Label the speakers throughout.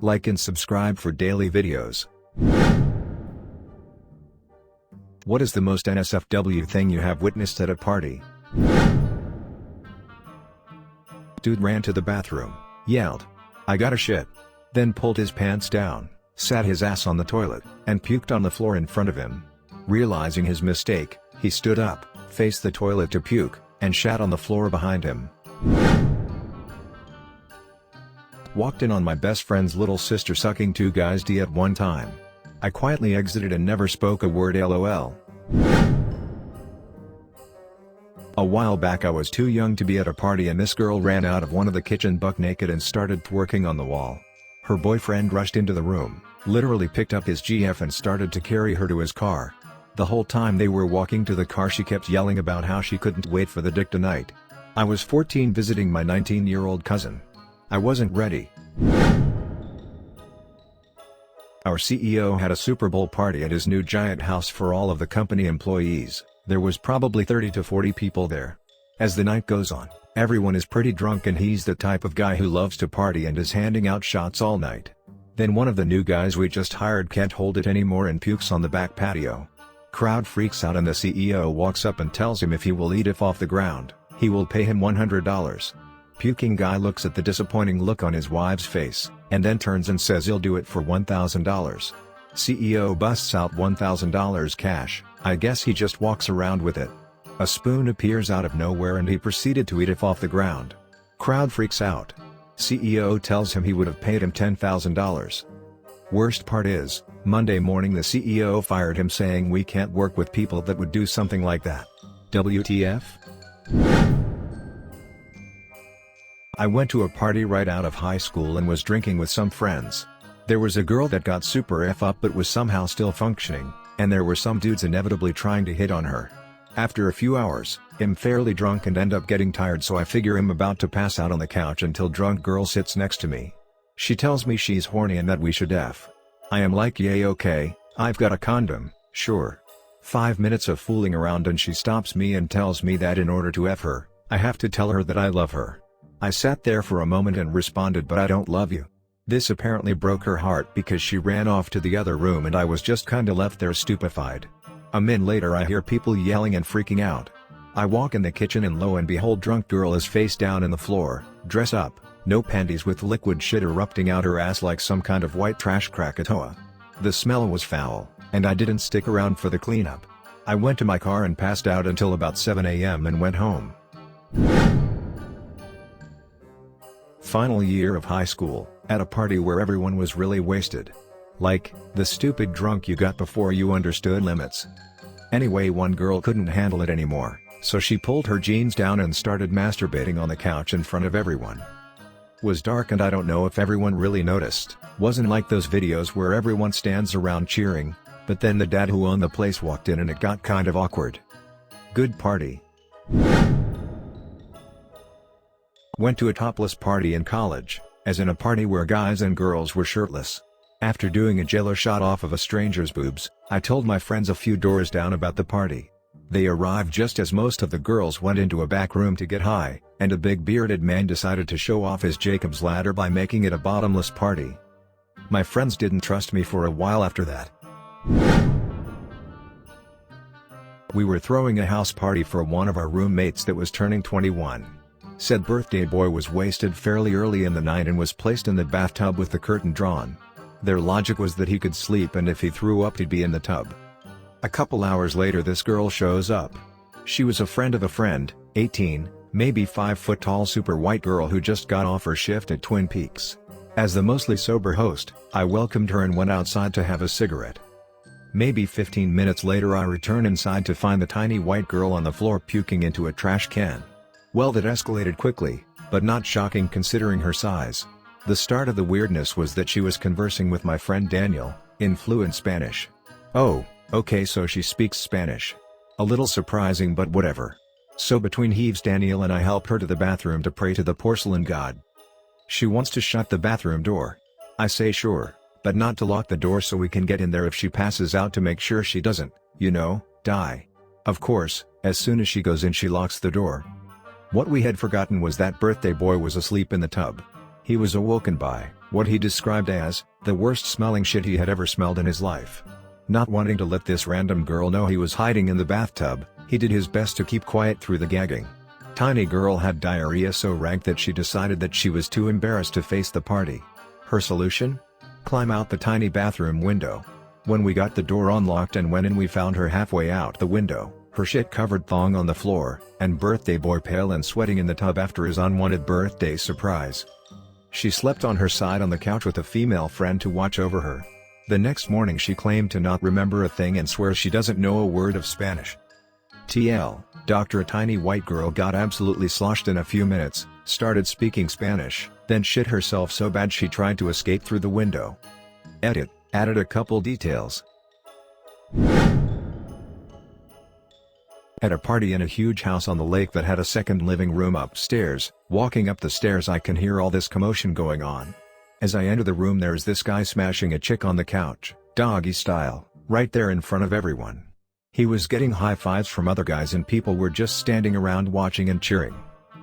Speaker 1: Like and subscribe for daily videos. What is the most NSFW thing you have witnessed at a party? Dude ran to the bathroom, yelled, "I gotta shit." Then pulled his pants down, sat his ass on the toilet, and puked on the floor in front of him. Realizing his mistake, he stood up, faced the toilet to puke, and shat on the floor behind him. Walked in on my best friend's little sister sucking two guys' D at one time. I quietly exited and never spoke a word, lol. A while back I was too young to be at a party and this girl ran out of one of the kitchen buck naked and started twerking on the wall. Her boyfriend rushed into the room, literally picked up his GF and started to carry her to his car. The whole time they were walking to the car she kept yelling about how she couldn't wait for the dick tonight. I was 14 visiting my 19-year-old cousin. I wasn't ready. Our CEO had a Super Bowl party at his new giant house for all of the company employees. There was probably 30 to 40 people there. As the night goes on, everyone is pretty drunk and he's the type of guy who loves to party and is handing out shots all night. Then one of the new guys we just hired can't hold it anymore and pukes on the back patio. Crowd freaks out and the CEO walks up and tells him if he will eat it off the ground, he will pay him $100. Puking guy looks at the disappointing look on his wife's face, and then turns and says he'll do it for $1,000. CEO busts out $1,000 cash. I guess he just walks around with it. A spoon appears out of nowhere and he proceeded to eat it off the ground. Crowd freaks out. CEO tells him he would have paid him $10,000. Worst part is, Monday morning the CEO fired him saying we can't work with people that would do something like that. WTF? I went to a party right out of high school and was drinking with some friends. There was a girl that got super F up but was somehow still functioning, and there were some dudes inevitably trying to hit on her. After a few hours, I'm fairly drunk and end up getting tired, so I figure I'm about to pass out on the couch until drunk girl sits next to me. She tells me she's horny and that we should F. I am like, yay, okay, I've got a condom, sure. 5 minutes of fooling around and she stops me and tells me that in order to F her, I have to tell her that I love her. I sat there for a moment and responded, but I don't love you. This apparently broke her heart because she ran off to the other room and I was just kinda left there stupefied. A minute later I hear people yelling and freaking out. I walk in the kitchen and lo and behold, drunk girl is face down in the floor, dress up, no panties, with liquid shit erupting out her ass like some kind of white trash Krakatoa. The smell was foul, and I didn't stick around for the cleanup. I went to my car and passed out until about 7 a.m. and went home. Final year of high school, at a party where everyone was really wasted. Like, the stupid drunk you got before you understood limits. Anyway, one girl couldn't handle it anymore, so she pulled her jeans down and started masturbating on the couch in front of everyone. Was dark and I don't know if everyone really noticed. Wasn't like those videos where everyone stands around cheering, but then the dad who owned the place walked in and it got kind of awkward. Good party. Went to a topless party in college, as in a party where guys and girls were shirtless. After doing a jello shot off of a stranger's boobs, I told my friends a few doors down about the party. They arrived just as most of the girls went into a back room to get high, and a big bearded man decided to show off his Jacob's ladder by making it a bottomless party. My friends didn't trust me for a while after that. We were throwing a house party for one of our roommates that was turning 21. Said birthday boy was wasted fairly early in the night and was placed in the bathtub with the curtain drawn. Their logic was that he could sleep and if he threw up he'd be in the tub. A couple hours later this girl shows up. She was a friend of a friend, 18, maybe 5 foot tall super white girl who just got off her shift at Twin Peaks. As the mostly sober host, I welcomed her and went outside to have a cigarette. Maybe 15 minutes later I return inside to find the tiny white girl on the floor puking into a trash can. Well, that escalated quickly, but not shocking considering her size. The start of the weirdness was that she was conversing with my friend Daniel, in fluent Spanish. Oh, okay, so she speaks Spanish. A little surprising, but whatever. So between heaves Daniel and I help her to the bathroom to pray to the porcelain god. She wants to shut the bathroom door. I say sure, but not to lock the door so we can get in there if she passes out, to make sure she doesn't, you know, die. Of course, as soon as she goes in she locks the door. What we had forgotten was that birthday boy was asleep in the tub. He was awoken by what he described as the worst smelling shit he had ever smelled in his life. Not wanting to let this random girl know he was hiding in the bathtub, he did his best to keep quiet through the gagging. Tiny girl had diarrhea so rank that she decided that she was too embarrassed to face the party. Her solution? Climb out the tiny bathroom window. When we got the door unlocked and went in, we found her halfway out the window, her shit-covered thong on the floor, and birthday boy pale and sweating in the tub after his unwanted birthday surprise. She slept on her side on the couch with a female friend to watch over her. The next morning she claimed to not remember a thing and swears she doesn't know a word of Spanish. TL, Doctor, a tiny white girl got absolutely sloshed in a few minutes, started speaking Spanish, then shit herself so bad she tried to escape through the window. Edit, added a couple details. At a party in a huge house on the lake that had a second living room upstairs, walking up the stairs I can hear all this commotion going on. As I enter the room there's this guy smashing a chick on the couch, doggy style, right there in front of everyone. He was getting high fives from other guys and people were just standing around watching and cheering.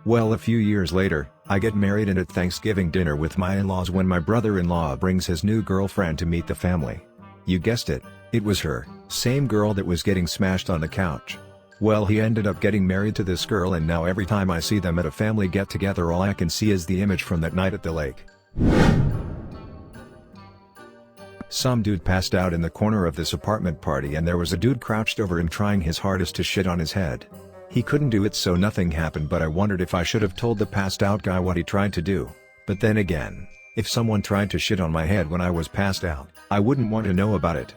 Speaker 1: Well, a few years later, I get married and at Thanksgiving dinner with my in-laws when my brother-in-law brings his new girlfriend to meet the family. You guessed it, it was her, same girl that was getting smashed on the couch. Well, he ended up getting married to this girl and now every time I see them at a family get-together all I can see is the image from that night at the lake. Some dude passed out in the corner of this apartment party and there was a dude crouched over him trying his hardest to shit on his head. He couldn't do it so nothing happened, but I wondered if I should have told the passed out guy what he tried to do. But then again, if someone tried to shit on my head when I was passed out, I wouldn't want to know about it.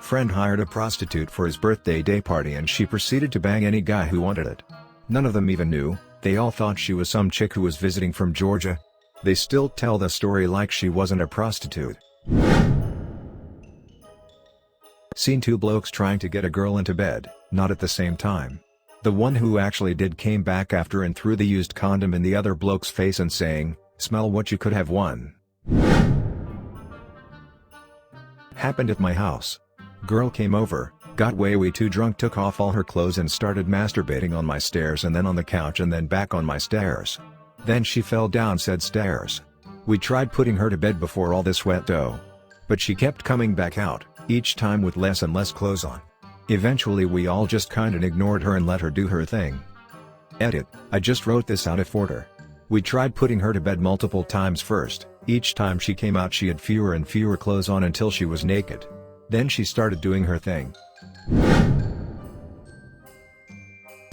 Speaker 1: Friend hired a prostitute for his birthday day party and she proceeded to bang any guy who wanted it. None of them even knew, they all thought she was some chick who was visiting from Georgia. They still tell the story like she wasn't a prostitute. Seen two blokes trying to get a girl into bed, not at the same time. The one who actually did came back after and threw the used condom in the other bloke's face and saying, "Smell what you could have won." Happened at my house. Girl came over, got way too drunk, took off all her clothes and started masturbating on my stairs and then on the couch and then back on my stairs. Then she fell down said stairs. We tried putting her to bed before all this went dough. But she kept coming back out, each time with less and less clothes on. Eventually we all just kinda ignored her and let her do her thing. Edit, I just wrote this out of order. We tried putting her to bed multiple times first, each time she came out she had fewer and fewer clothes on until she was naked. Then she started doing her thing.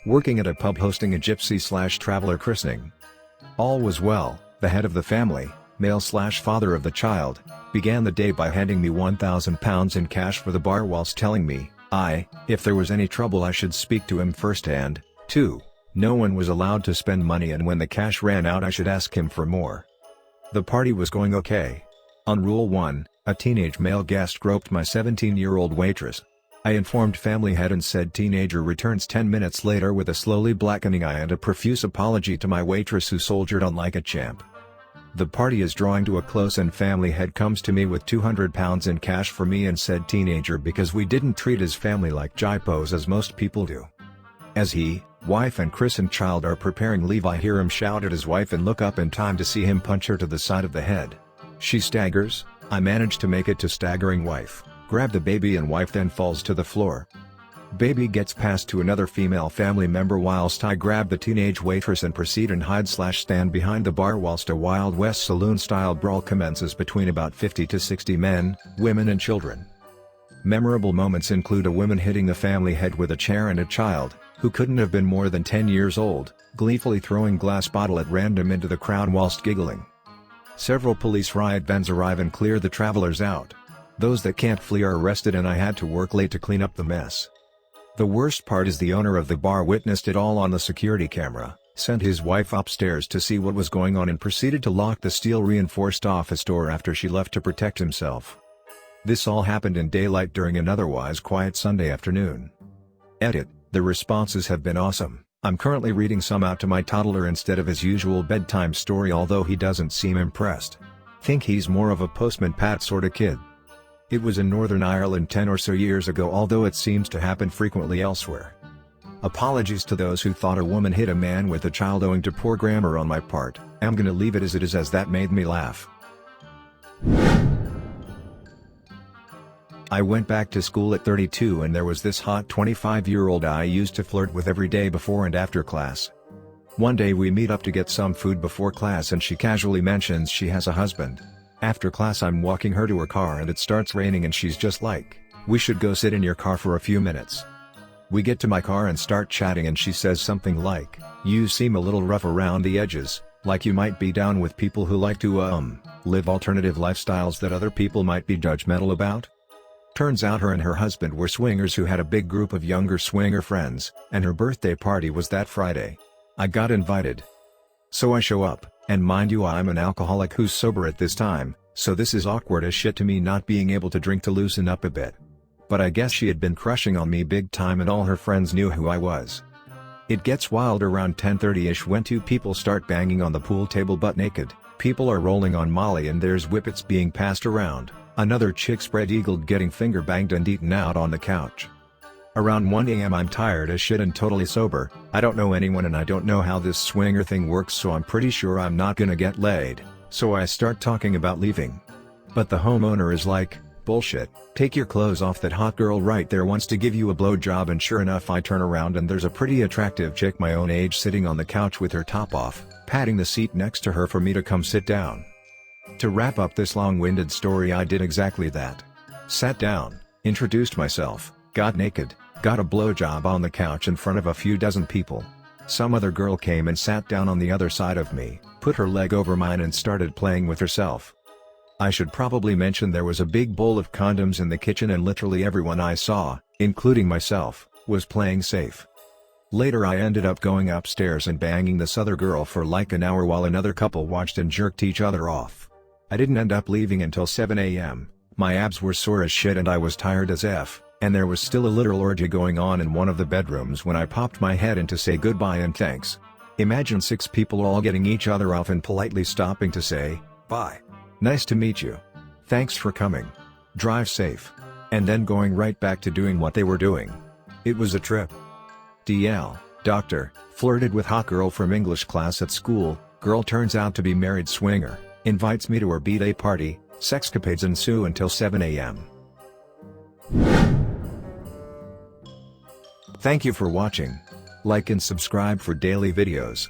Speaker 1: Working at a pub hosting a gypsy/traveler christening. All was well, the head of the family, male/father of the child, began the day by handing me £1,000 in cash for the bar whilst telling me, if there was any trouble I should speak to him first and, 2, no one was allowed to spend money and when the cash ran out I should ask him for more. The party was going okay. On rule 1, a teenage male guest groped my 17-year-old waitress. I informed family head and said teenager returns 10 minutes later with a slowly blackening eye and a profuse apology to my waitress who soldiered on like a champ. The party is drawing to a close and family head comes to me with £200 in cash for me and said teenager because we didn't treat his family like jipos as most people do. As he, wife and christened child are preparing leave I hear him shout at his wife and look up in time to see him punch her to the side of the head. She staggers, I manage to make it to staggering wife, grab the baby and wife then falls to the floor. Baby gets passed to another female family member whilst I grab the teenage waitress and proceed and hide/stand behind the bar whilst a Wild West saloon-style brawl commences between about 50 to 60 men, women and children. Memorable moments include a woman hitting the family head with a chair and a child, who couldn't have been more than 10 years old, gleefully throwing glass bottle at random into the crowd whilst giggling. Several police riot vans arrive and clear the travelers out. Those that can't flee are arrested and I had to work late to clean up the mess. The worst part is the owner of the bar witnessed it all on the security camera, sent his wife upstairs to see what was going on and proceeded to lock the steel-reinforced office door after she left to protect himself. This all happened in daylight during an otherwise quiet Sunday afternoon. Edit, the responses have been awesome. I'm currently reading some out to my toddler instead of his usual bedtime story although he doesn't seem impressed. Think he's more of a Postman Pat sorta kid. It was in Northern Ireland 10 or so years ago although it seems to happen frequently elsewhere. Apologies to those who thought a woman hit a man with a child owing to poor grammar on my part. I'm gonna leave it is as that made me laugh. I went back to school at 32 and there was this hot 25-year-old I used to flirt with every day before and after class. One day we meet up to get some food before class and she casually mentions she has a husband. After class I'm walking her to her car and it starts raining and she's just like, "We should go sit in your car for a few minutes." We get to my car and start chatting and she says something like, "You seem a little rough around the edges, like you might be down with people who like to live alternative lifestyles that other people might be judgmental about." Turns out her and her husband were swingers who had a big group of younger swinger friends, and her birthday party was that Friday. I got invited. So I show up, and mind you I'm an alcoholic who's sober at this time, so this is awkward as shit to me not being able to drink to loosen up a bit. But I guess she had been crushing on me big time and all her friends knew who I was. It gets wild around 10:30ish when two people start banging on the pool table butt naked, people are rolling on Molly and there's whippets being passed around, another chick spread-eagled getting finger banged and eaten out on the couch. Around 1 AM I'm tired as shit and totally sober, I don't know anyone and I don't know how this swinger thing works so I'm pretty sure I'm not gonna get laid, so I start talking about leaving. But the homeowner is like, "Bullshit, take your clothes off, that hot girl right there wants to give you a blowjob," and sure enough I turn around and there's a pretty attractive chick my own age sitting on the couch with her top off, patting the seat next to her for me to come sit down. To wrap up this long-winded story I did exactly that. Sat down, introduced myself, got naked, got a blowjob on the couch in front of a few dozen people. Some other girl came and sat down on the other side of me, put her leg over mine and started playing with herself. I should probably mention there was a big bowl of condoms in the kitchen and literally everyone I saw, including myself, was playing safe. Later I ended up going upstairs and banging this other girl for like an hour while another couple watched and jerked each other off. I didn't end up leaving until 7 AM, my abs were sore as shit and I was tired as F, and there was still a literal orgy going on in one of the bedrooms when I popped my head in to say goodbye and thanks. Imagine 6 people all getting each other off and politely stopping to say, "Bye. Nice to meet you. Thanks for coming. Drive safe." And then going right back to doing what they were doing. It was a trip. DL, doctor, flirted with hot girl from English class at school, girl turns out to be married swinger, invites me to her b-day party, sexcapades ensue until 7 AM. Thank you for watching. Like and subscribe for daily videos.